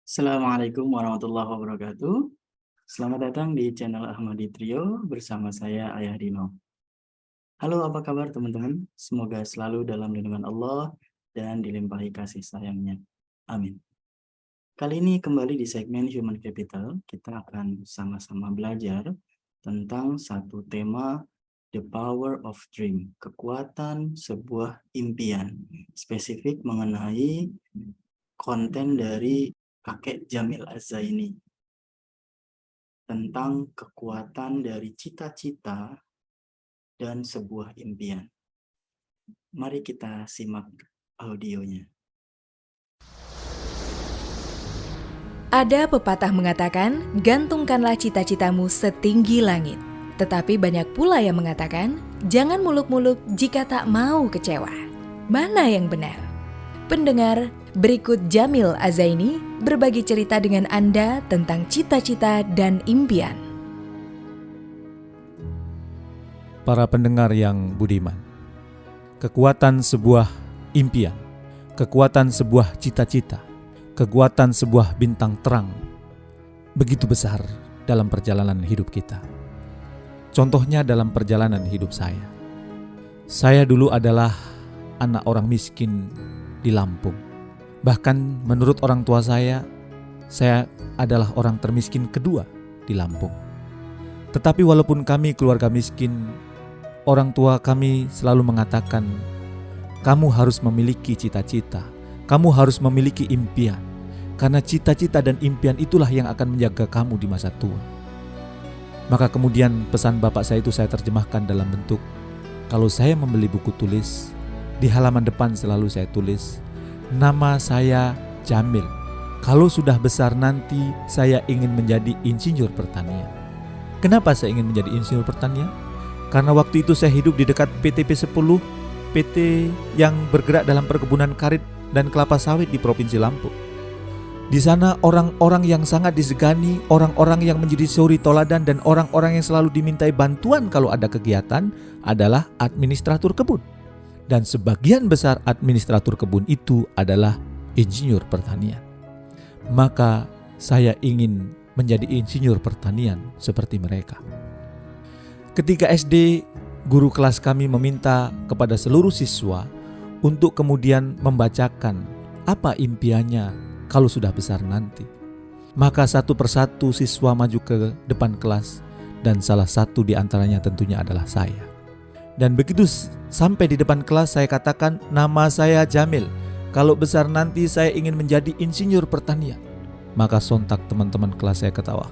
Assalamualaikum warahmatullahi wabarakatuh. Selamat datang di channel Ahmadi Trio bersama saya Ayah Dino. Halo, apa kabar teman-teman? Semoga selalu dalam lindungan Allah dan dilimpahi kasih sayangnya. Amin. Kali ini kembali di segmen Human Capital, kita akan sama-sama belajar tentang satu tema, The Power of Dream, kekuatan sebuah impian. Spesifik mengenai konten dari kakek Jamil Az-Zaini tentang kekuatan dari cita-cita dan sebuah impian. Mari kita simak audionya. Ada pepatah mengatakan, gantungkanlah cita-citamu setinggi langit. Tetapi banyak pula yang mengatakan, jangan muluk-muluk jika tak mau kecewa. Mana yang benar? Pendengar, berikut Jamil Az-Zaini berbagi cerita dengan Anda tentang cita-cita dan impian. Para pendengar yang budiman, kekuatan sebuah impian, kekuatan sebuah cita-cita, kekuatan sebuah bintang terang begitu besar dalam perjalanan hidup kita. Contohnya dalam perjalanan hidup saya. Saya dulu adalah anak orang miskin di Lampung. Bahkan menurut orang tua saya adalah orang termiskin kedua di Lampung. Tetapi walaupun kami keluarga miskin, orang tua kami selalu mengatakan, kamu harus memiliki cita-cita, kamu harus memiliki impian. Karena cita-cita dan impian itulah yang akan menjaga kamu di masa tua. Maka kemudian pesan bapak saya itu saya terjemahkan dalam bentuk, kalau saya membeli buku tulis, di halaman depan selalu saya tulis, nama saya Jamil. Kalau sudah besar nanti saya ingin menjadi insinyur pertanian. Kenapa saya ingin menjadi insinyur pertanian? Karena waktu itu saya hidup di dekat PT P10, PT yang bergerak dalam perkebunan karet dan kelapa sawit di Provinsi Lampung. Di sana orang-orang yang sangat disegani, orang-orang yang menjadi suri toladan dan orang-orang yang selalu dimintai bantuan kalau ada kegiatan adalah administratur kebun. Dan sebagian besar administratur kebun itu adalah insinyur pertanian. Maka saya ingin menjadi insinyur pertanian seperti mereka. Ketika SD, guru kelas kami meminta kepada seluruh siswa untuk kemudian membacakan apa impiannya kalau sudah besar nanti. Maka satu persatu siswa maju ke depan kelas dan salah satu di antaranya tentunya adalah saya. Dan begitu sampai di depan kelas saya katakan, nama saya Jamil. Kalau besar nanti saya ingin menjadi insinyur pertanian. Maka sontak teman-teman kelas saya ketawa.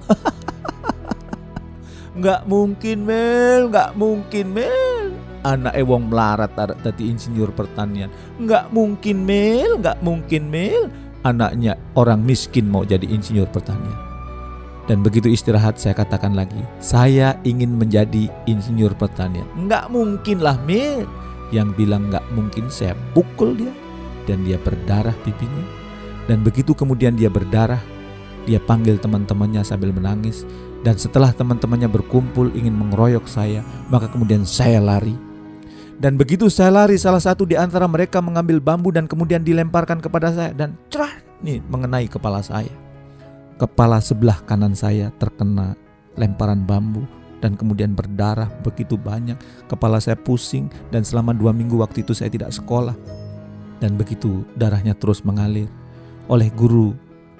Nggak mungkin Mel, nggak mungkin Mel. Anak wong melarat tadi insinyur pertanian. Nggak mungkin Mel, nggak mungkin Mel. Anaknya orang miskin mau jadi insinyur pertanian. Dan begitu istirahat saya katakan lagi, saya ingin menjadi insinyur pertanian. Enggak mungkin lah Mil. Yang bilang enggak mungkin saya pukul dia. Dan dia berdarah pipinya. Dan begitu kemudian dia berdarah, dia panggil teman-temannya sambil menangis. Dan setelah teman-temannya berkumpul ingin mengeroyok saya, maka kemudian saya lari. Dan begitu saya lari, salah satu di antara mereka mengambil bambu dan kemudian dilemparkan kepada saya. Dan cerah nih mengenai kepala saya. Kepala sebelah kanan saya terkena lemparan bambu dan kemudian berdarah begitu banyak. Kepala saya pusing dan selama 2 minggu waktu itu saya tidak sekolah. Dan begitu darahnya terus mengalir. Oleh guru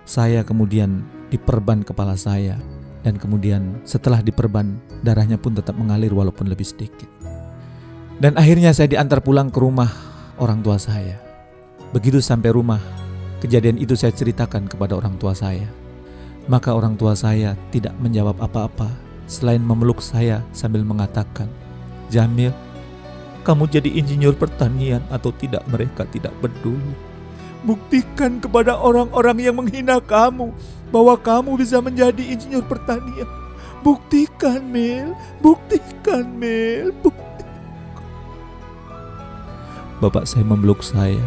saya kemudian diperban kepala saya. Dan kemudian setelah diperban darahnya pun tetap mengalir walaupun lebih sedikit. Dan akhirnya saya diantar pulang ke rumah orang tua saya. Begitu sampai rumah, kejadian itu saya ceritakan kepada orang tua saya. Maka orang tua saya tidak menjawab apa-apa selain memeluk saya sambil mengatakan, Jamil, kamu jadi insinyur pertanian atau tidak mereka tidak peduli. Buktikan kepada orang-orang yang menghina kamu bahwa kamu bisa menjadi insinyur pertanian. Buktikan Mil, buktikan Mil, Bapak saya memeluk saya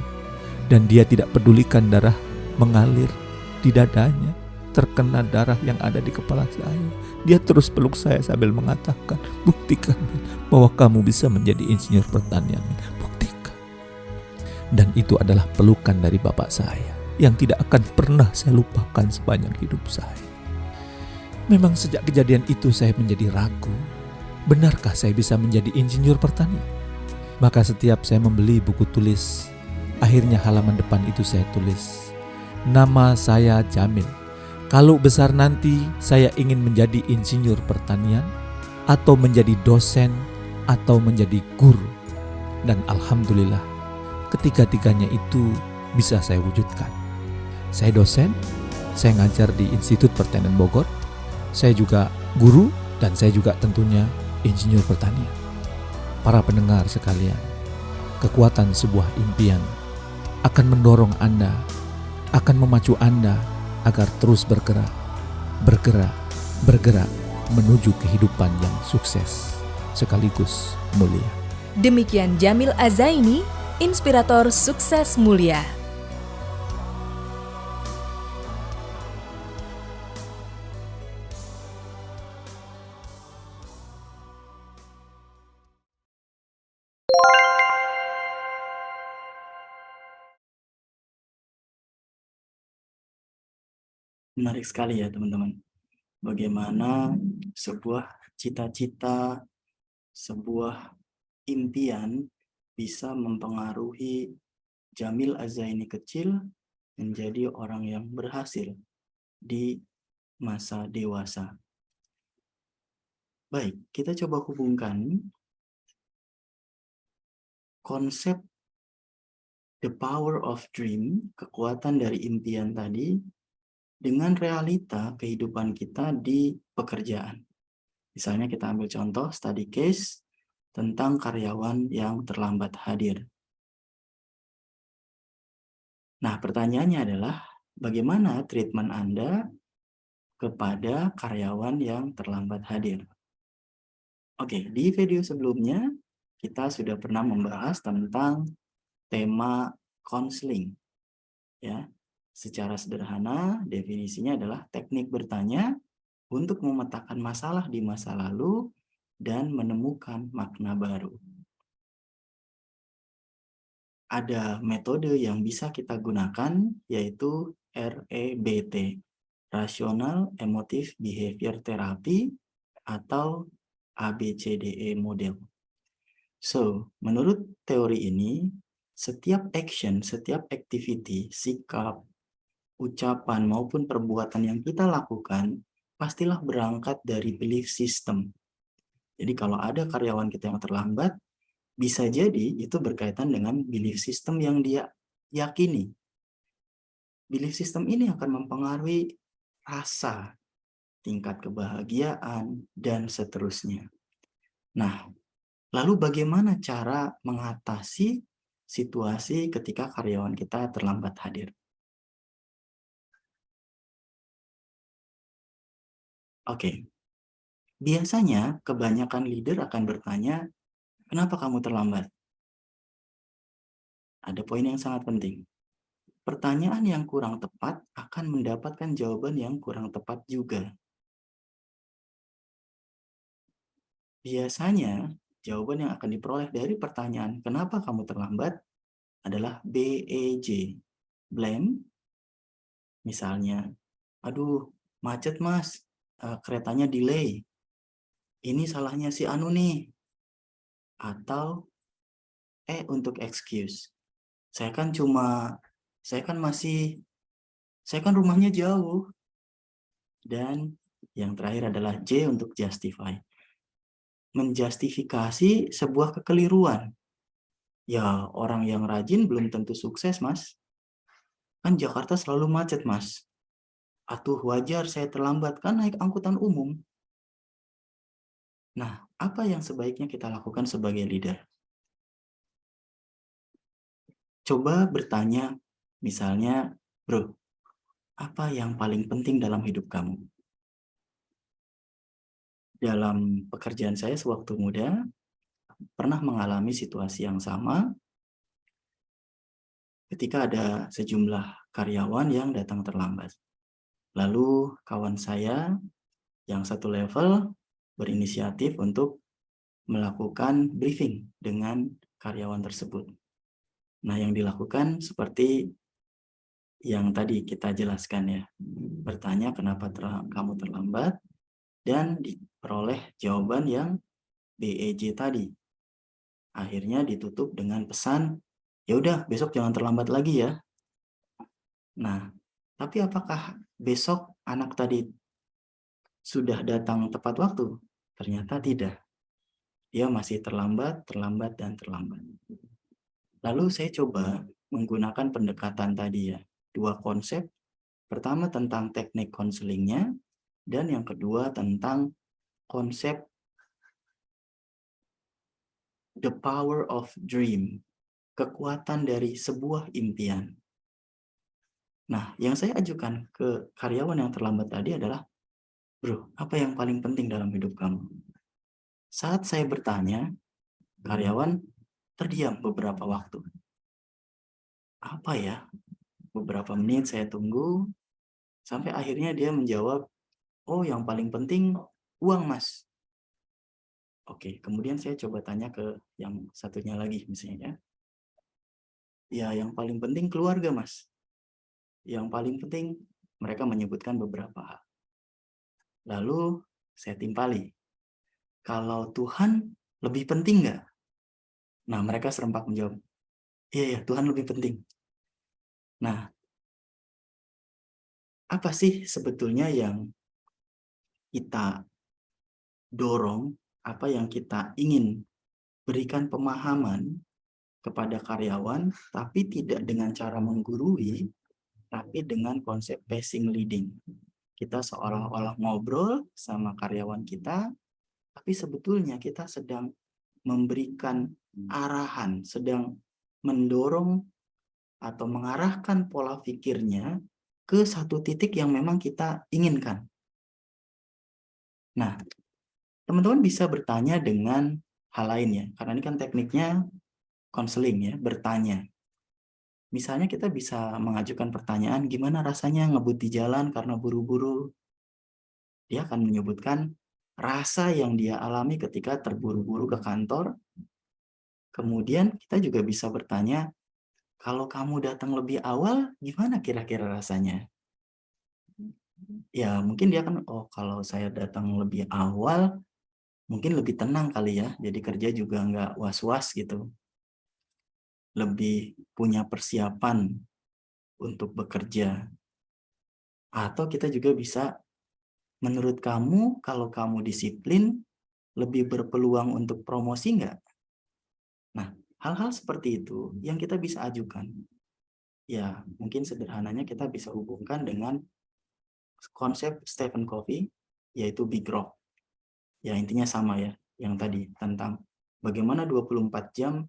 dan dia tidak pedulikan darah mengalir di dadanya, terkena darah yang ada di kepala saya. Dia terus peluk saya sambil mengatakan, buktikan bahwa kamu bisa menjadi insinyur pertanian. Buktikan. Dan itu adalah pelukan dari bapak saya. yang tidak akan pernah saya lupakan sepanjang hidup saya. Memang sejak kejadian itu saya menjadi ragu, benarkah saya bisa menjadi insinyur pertanian? Maka setiap saya membeli buku tulis, akhirnya halaman depan itu saya tulis, nama saya Jamil. Kalau besar nanti saya ingin menjadi insinyur pertanian, atau menjadi dosen, atau menjadi guru. Dan alhamdulillah, ketiga-tiganya itu bisa saya wujudkan. Saya dosen, saya ngajar di Institut Pertanian Bogor, saya juga guru, dan saya juga tentunya insinyur pertanian. Para pendengar sekalian, kekuatan sebuah impian akan mendorong Anda, akan memacu Anda agar terus bergerak menuju kehidupan yang sukses sekaligus mulia. Demikian Jamil Azaini, inspirator sukses mulia. Menarik sekali ya teman-teman. Bagaimana sebuah cita-cita, sebuah impian bisa mempengaruhi Jamil Azaini kecil menjadi orang yang berhasil di masa dewasa. Baik, kita coba hubungkan konsep the power of dream, kekuatan dari impian tadi, dengan realita kehidupan kita di pekerjaan. Misalnya kita ambil contoh study case tentang karyawan yang terlambat hadir. Nah, pertanyaannya adalah bagaimana treatment Anda kepada karyawan yang terlambat hadir? Oke, di video sebelumnya kita sudah pernah membahas tentang tema counseling. Ya. Secara sederhana, definisinya adalah teknik bertanya untuk memetakan masalah di masa lalu dan menemukan makna baru. Ada metode yang bisa kita gunakan, yaitu REBT, Rational Emotive Behavior Therapy, atau ABCDE model. So, menurut teori ini, setiap action, setiap activity, sikap, ucapan maupun perbuatan yang kita lakukan pastilah berangkat dari belief system. Jadi kalau ada karyawan kita yang terlambat, bisa jadi itu berkaitan dengan belief system yang dia yakini. Belief system ini akan mempengaruhi rasa, tingkat kebahagiaan, dan seterusnya. Nah, lalu bagaimana cara mengatasi situasi ketika karyawan kita terlambat hadir? Oke, biasanya kebanyakan leader akan bertanya, kenapa kamu terlambat? Ada poin yang sangat penting. Pertanyaan yang kurang tepat akan mendapatkan jawaban yang kurang tepat juga. Biasanya, jawaban yang akan diperoleh dari pertanyaan, kenapa kamu terlambat, adalah BEJ. Blame, misalnya, aduh, macet mas, keretanya delay. Ini salahnya si Anu nih. Atau untuk excuse. Saya kan rumahnya jauh. Dan yang terakhir adalah J untuk justify. Menjustifikasi sebuah kekeliruan. Ya, orang yang rajin belum tentu sukses, Mas. Kan Jakarta selalu macet, Mas. Atuh wajar saya terlambat kan naik angkutan umum. Nah, apa yang sebaiknya kita lakukan sebagai leader? Coba bertanya, misalnya, bro, apa yang paling penting dalam hidup kamu? Dalam pekerjaan saya sewaktu muda, pernah mengalami situasi yang sama ketika ada sejumlah karyawan yang datang terlambat. Lalu kawan saya yang satu level berinisiatif untuk melakukan briefing dengan karyawan tersebut. Nah, yang dilakukan seperti yang tadi kita jelaskan ya. Bertanya kenapa kamu terlambat dan diperoleh jawaban yang BEJ tadi. Akhirnya ditutup dengan pesan, ya udah besok jangan terlambat lagi ya. Nah, tapi apakah besok anak tadi sudah datang tepat waktu? Ternyata tidak. Dia masih terlambat, dan terlambat. Lalu saya coba menggunakan pendekatan tadi ya. Dua konsep. Pertama tentang teknik konselingnya, dan yang kedua tentang konsep the power of dream. Kekuatan dari sebuah impian. Nah, yang saya ajukan ke karyawan yang terlambat tadi adalah, bro, apa yang paling penting dalam hidup kamu? Saat saya bertanya, karyawan terdiam beberapa waktu. Apa ya? Beberapa menit saya tunggu, sampai akhirnya dia menjawab, oh yang paling penting uang mas. Oke, kemudian saya coba tanya ke yang satunya lagi misalnya. Ya yang paling penting keluarga mas. Yang paling penting mereka menyebutkan beberapa hal. Lalu saya timpali, kalau Tuhan lebih penting nggak? Nah mereka serempak menjawab, iya Tuhan lebih penting. Nah, apa sih sebetulnya yang kita dorong, apa yang kita ingin berikan pemahaman kepada karyawan, tapi tidak dengan cara menggurui, tapi dengan konsep passing leading. Kita seolah-olah ngobrol sama karyawan kita, tapi sebetulnya kita sedang memberikan arahan, sedang mendorong atau mengarahkan pola pikirnya ke satu titik yang memang kita inginkan. Nah, teman-teman bisa bertanya dengan hal lainnya, karena ini kan tekniknya konseling ya, bertanya. Misalnya kita bisa mengajukan pertanyaan, gimana rasanya ngebut di jalan karena buru-buru? Dia akan menyebutkan rasa yang dia alami ketika terburu-buru ke kantor. Kemudian kita juga bisa bertanya, kalau kamu datang lebih awal, gimana kira-kira rasanya? Ya mungkin dia kan, oh kalau saya datang lebih awal, mungkin lebih tenang kali ya, jadi kerja juga nggak was-was gitu. Lebih punya persiapan untuk bekerja. Atau kita juga bisa, menurut kamu kalau kamu disiplin, lebih berpeluang untuk promosi nggak? Nah, hal-hal seperti itu yang kita bisa ajukan. Ya, mungkin sederhananya kita bisa hubungkan dengan konsep Stephen Covey, yaitu Big Rock. Ya, intinya sama ya, yang tadi tentang bagaimana 24 jam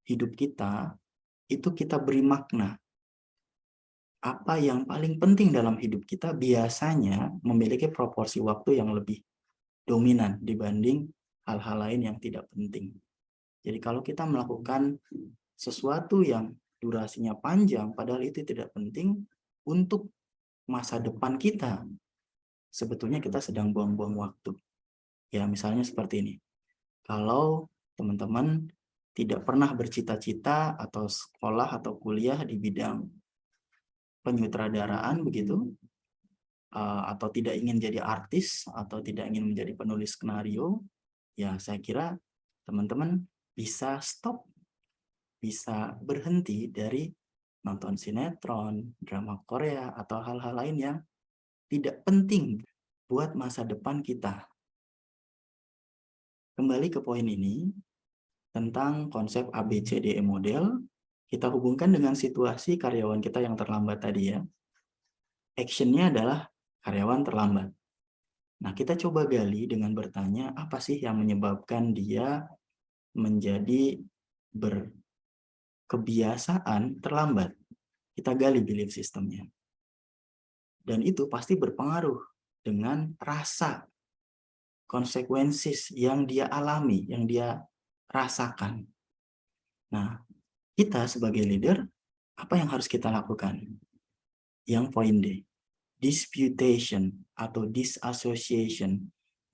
hidup kita, itu kita beri makna. Apa yang paling penting dalam hidup kita biasanya memiliki proporsi waktu yang lebih dominan dibanding hal-hal lain yang tidak penting. Jadi kalau kita melakukan sesuatu yang durasinya panjang, padahal itu tidak penting untuk masa depan kita, sebetulnya kita sedang buang-buang waktu. Ya misalnya seperti ini, kalau teman-teman tidak pernah bercita-cita atau sekolah atau kuliah di bidang penyutradaraan begitu, atau tidak ingin jadi artis atau tidak ingin menjadi penulis skenario, ya saya kira teman-teman bisa stop, bisa berhenti dari nonton sinetron, drama Korea, atau hal-hal lain yang tidak penting buat masa depan kita. Kembali ke poin ini, tentang konsep ABCDE model, kita hubungkan dengan situasi karyawan kita yang terlambat tadi ya. Actionnya adalah karyawan terlambat. Nah, kita coba gali dengan bertanya, apa sih yang menyebabkan dia menjadi berkebiasaan terlambat? Kita gali belief systemnya. Dan itu pasti berpengaruh dengan rasa konsekuensi yang dia alami, yang dia rasakan. Nah, kita sebagai leader, apa yang harus kita lakukan? Yang poin D, disputation atau disassociation,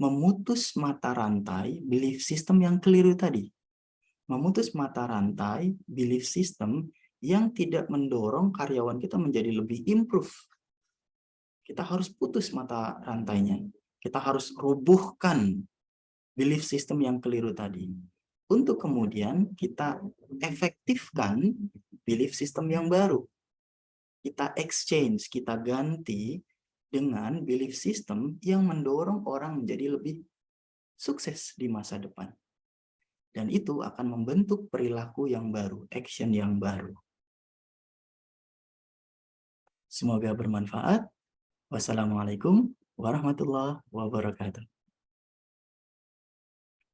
memutus mata rantai belief system yang keliru tadi. Memutus mata rantai belief system yang tidak mendorong karyawan kita menjadi lebih improve. Kita harus putus mata rantainya. Kita harus rubuhkan belief system yang keliru tadi. Untuk kemudian kita efektifkan belief system yang baru. Kita exchange, kita ganti dengan belief system yang mendorong orang menjadi lebih sukses di masa depan. Dan itu akan membentuk perilaku yang baru, action yang baru. Semoga bermanfaat. Wassalamualaikum warahmatullahi wabarakatuh.